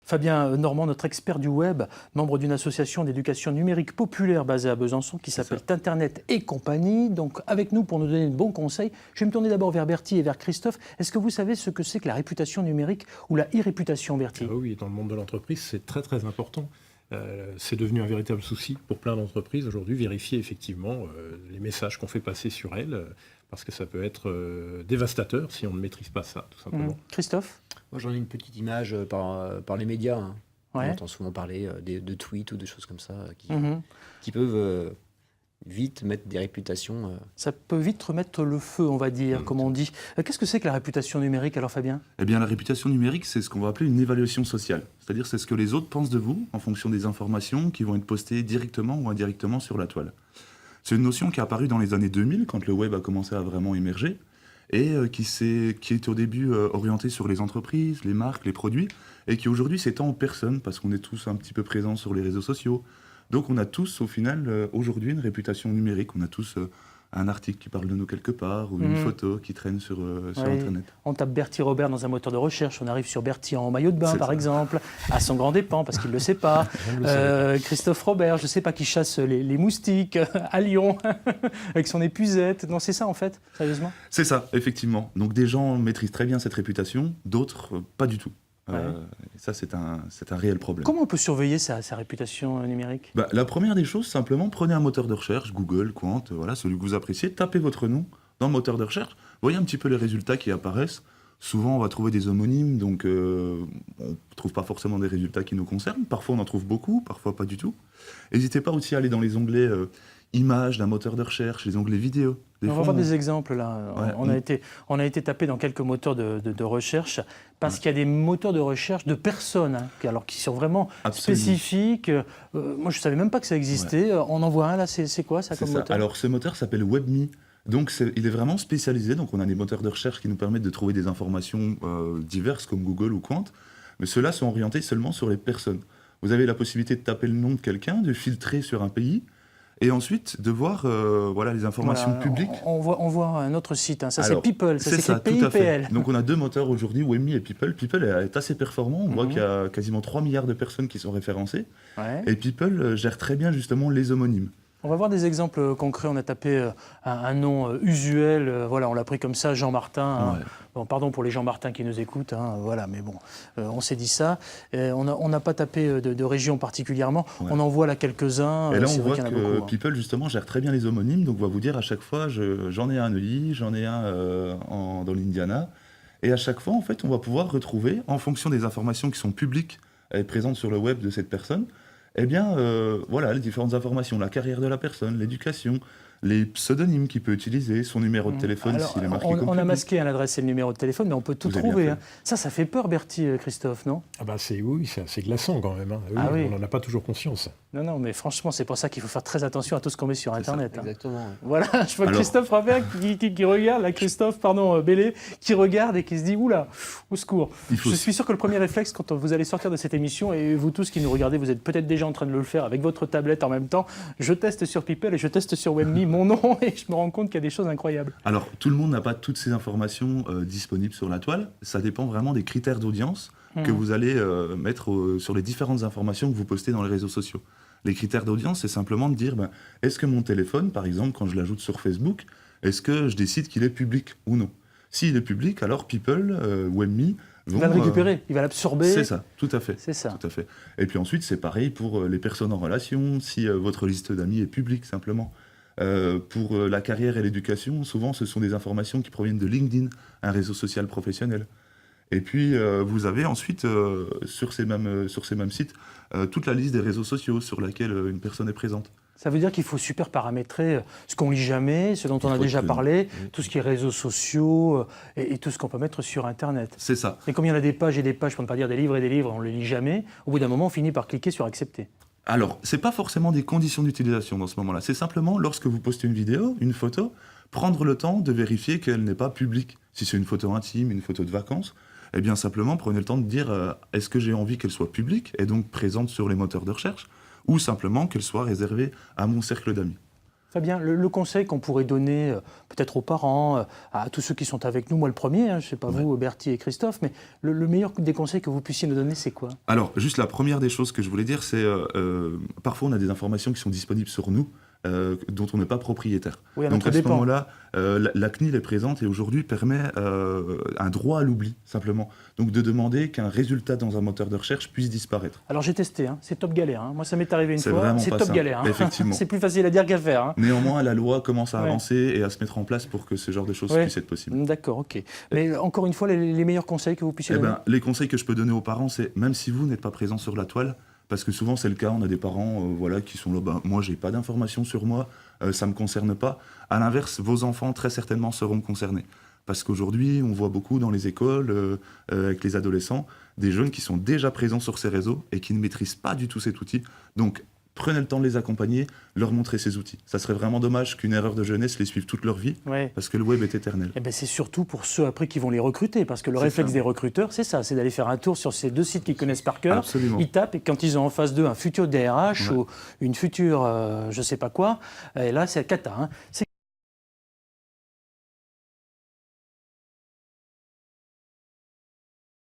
Fabien Normand, notre expert du web, membre d'une association d'éducation numérique populaire basée à Besançon qui s'appelle Internet et compagnie. Donc avec nous pour nous donner de bons conseils. Je vais me tourner d'abord vers Bertie et vers Christophe. Est-ce que vous savez ce que c'est que la réputation numérique ou la e-réputation, Bertie ? Oui, dans le monde de l'entreprise, c'est très très important. C'est devenu un véritable souci pour plein d'entreprises aujourd'hui, vérifier effectivement les messages qu'on fait passer sur elles, parce que ça peut être dévastateur si on ne maîtrise pas ça, tout simplement. Christophe ? Moi, j'en ai une petite image par les médias. Ouais. On entend souvent parler de tweets ou de choses comme ça qui peuvent vite mettre des réputations. Ça peut vite remettre le feu, on va dire, comme on dit. Qu'est-ce que c'est que la réputation numérique, alors, Fabien ? Eh bien, la réputation numérique, c'est ce qu'on va appeler une évaluation sociale. C'est-à-dire, c'est ce que les autres pensent de vous en fonction des informations qui vont être postées directement ou indirectement sur la toile. C'est une notion qui est apparue dans les années 2000, quand le web a commencé à vraiment émerger, et qui est au début orientée sur les entreprises, les marques, les produits, et qui aujourd'hui s'étend aux personnes, parce qu'on est tous un petit peu présents sur les réseaux sociaux. Donc on a tous, au final, aujourd'hui, une réputation numérique. On a tous un article qui parle de nous quelque part, ou une photo qui traîne sur Internet. On tape Bertie Robert dans un moteur de recherche, on arrive sur Bertie en maillot de bain, par exemple, à son grand dépens, parce qu'il ne le sait pas. Christophe Robert, je ne sais pas, qui chasse les moustiques à Lyon, avec son épuisette. Non, c'est ça, en fait, sérieusement ? C'est ça, effectivement. Donc des gens maîtrisent très bien cette réputation, d'autres pas du tout. Et ça, c'est un réel problème. Comment on peut surveiller sa réputation numérique ? La première des choses, simplement, prenez un moteur de recherche, Google, Quant, voilà, celui que vous appréciez, tapez votre nom dans le moteur de recherche, voyez un petit peu les résultats qui apparaissent. Souvent, on va trouver des homonymes, donc on ne trouve pas forcément des résultats qui nous concernent. Parfois, on en trouve beaucoup, parfois pas du tout. N'hésitez pas aussi à aller dans les onglets images d'un moteur de recherche, les onglets vidéo. On va voir des exemples là. Ouais. On a été tapé dans quelques moteurs de recherche parce qu'il y a des moteurs de recherche de personnes qui sont vraiment spécifiques. Moi, je ne savais même pas que ça existait. Ouais. On en voit un là, c'est quoi ça comme moteur ? Alors, ce moteur s'appelle WebMe. Donc, il est vraiment spécialisé. Donc, on a des moteurs de recherche qui nous permettent de trouver des informations diverses comme Google ou Quant. Mais ceux-là sont orientés seulement sur les personnes. Vous avez la possibilité de taper le nom de quelqu'un, de filtrer sur un pays. Et ensuite, de voir les informations publiques. On voit un autre site, ça c'est People, ça c'est PIPL. Donc on a deux moteurs aujourd'hui, WebMe et People. People est assez performant, on voit qu'il y a quasiment 3 milliards de personnes qui sont référencées. Ouais. Et People gère très bien justement les homonymes. On va voir des exemples concrets. On a tapé un nom usuel, on l'a pris comme ça, Jean Martin. Ouais. Bon, pardon pour les Jean Martin qui nous écoutent, mais bon, on s'est dit ça. On n'a pas tapé de région particulièrement. Ouais. On en voit là quelques-uns. Et là, on voit que People, justement, gère très bien les homonymes. Donc, on va vous dire à chaque fois, j'en ai un à Neuilly, j'en ai un dans l'Indiana. Et à chaque fois, en fait, on va pouvoir retrouver, en fonction des informations qui sont publiques et présentes sur le web de cette personne, les différentes informations, la carrière de la personne, l'éducation, les pseudonymes qu'il peut utiliser, son numéro de téléphone s'il est marqué comme on a masqué l'adresse et le numéro de téléphone, mais on peut tout trouver. Ça fait peur, Bertie, Christophe, non ? C'est assez glaçant quand même. On n'en a pas toujours conscience. Non, mais franchement, c'est pour ça qu'il faut faire très attention à tout ce qu'on met sur Internet. Exactement. Voilà, je vois Christophe Robert qui regarde, là, Christophe Bellé, qui regarde et qui se dit, oula, au secours. Je suis sûr que le premier réflexe, quand vous allez sortir de cette émission, et vous tous qui nous regardez, vous êtes peut-être déjà en train de le faire avec votre tablette en même temps, je teste sur People et je teste sur WebMe mon nom et je me rends compte qu'il y a des choses incroyables. Alors, tout le monde n'a pas toutes ces informations disponibles sur la toile. Ça dépend vraiment des critères d'audience que vous allez mettre sur les différentes informations que vous postez dans les réseaux sociaux. Les critères d'audience, c'est simplement de dire, est-ce que mon téléphone, par exemple, quand je l'ajoute sur Facebook, est-ce que je décide qu'il est public ou non ? S'il est public, alors People, WebMe... Il va le récupérer, il va l'absorber. C'est ça, tout à fait. C'est ça. Tout à fait. Et puis ensuite, c'est pareil pour les personnes en relation, si votre liste d'amis est publique, simplement. Pour la carrière et l'éducation, souvent, ce sont des informations qui proviennent de LinkedIn, un réseau social professionnel. Et puis, vous avez ensuite, sur ces mêmes sites, toute la liste des réseaux sociaux sur laquelle une personne est présente. Ça veut dire qu'il faut super paramétrer ce qu'on lit jamais, ce dont on a déjà parlé, tout ce qui est réseaux sociaux et tout ce qu'on peut mettre sur Internet. C'est ça. Et comme il y en a des pages et des pages, pour ne pas dire des livres et des livres, on ne les lit jamais, au bout d'un moment, on finit par cliquer sur accepter. Alors, ce n'est pas forcément des conditions d'utilisation dans ce moment-là. C'est simplement, lorsque vous postez une vidéo, une photo, prendre le temps de vérifier qu'elle n'est pas publique. Si c'est une photo intime, une photo de vacances, eh bien simplement, prenez le temps de dire est-ce que j'ai envie qu'elle soit publique et donc présente sur les moteurs de recherche, ou simplement qu'elle soit réservée à mon cercle d'amis. Très bien. Le conseil qu'on pourrait donner peut-être aux parents, à tous ceux qui sont avec nous, moi le premier, je ne sais pas vous, Bertie et Christophe, mais le meilleur des conseils que vous puissiez nous donner, c'est quoi? Alors, juste la première des choses que je voulais dire, c'est parfois on a des informations qui sont disponibles sur nous, dont on n'est pas propriétaire. Oui, donc à ce moment-là, la CNIL est présente et aujourd'hui permet un droit à l'oubli, simplement. Donc de demander qu'un résultat dans un moteur de recherche puisse disparaître. Alors j'ai testé, c'est top galère. Moi ça m'est arrivé une fois, vraiment c'est pas top simple, galère. effectivement. C'est plus facile à dire qu'à faire. Néanmoins, la loi commence à avancer et à se mettre en place pour que ce genre de choses puisse être possible. D'accord, ok. Mais encore une fois, les meilleurs conseils que vous puissiez donner? Les conseils que je peux donner aux parents, c'est même si vous n'êtes pas présent sur la toile, parce que souvent c'est le cas, on a des parents qui sont là, moi j'ai pas d'informations sur moi, ça me concerne pas. À l'inverse, vos enfants très certainement seront concernés. Parce qu'aujourd'hui, on voit beaucoup dans les écoles, avec les adolescents, des jeunes qui sont déjà présents sur ces réseaux et qui ne maîtrisent pas du tout cet outil. Donc prenez le temps de les accompagner, leur montrer ces outils. Ça serait vraiment dommage qu'une erreur de jeunesse les suive toute leur vie, parce que le web est éternel. Et c'est surtout pour ceux après qui vont les recruter, parce que le réflexe des recruteurs, c'est ça, c'est d'aller faire un tour sur ces 2 sites qu'ils connaissent par cœur. Absolument. Ils tapent, et quand ils ont en face d'eux un futur DRH ou une future je sais pas quoi, et là c'est cata. C'est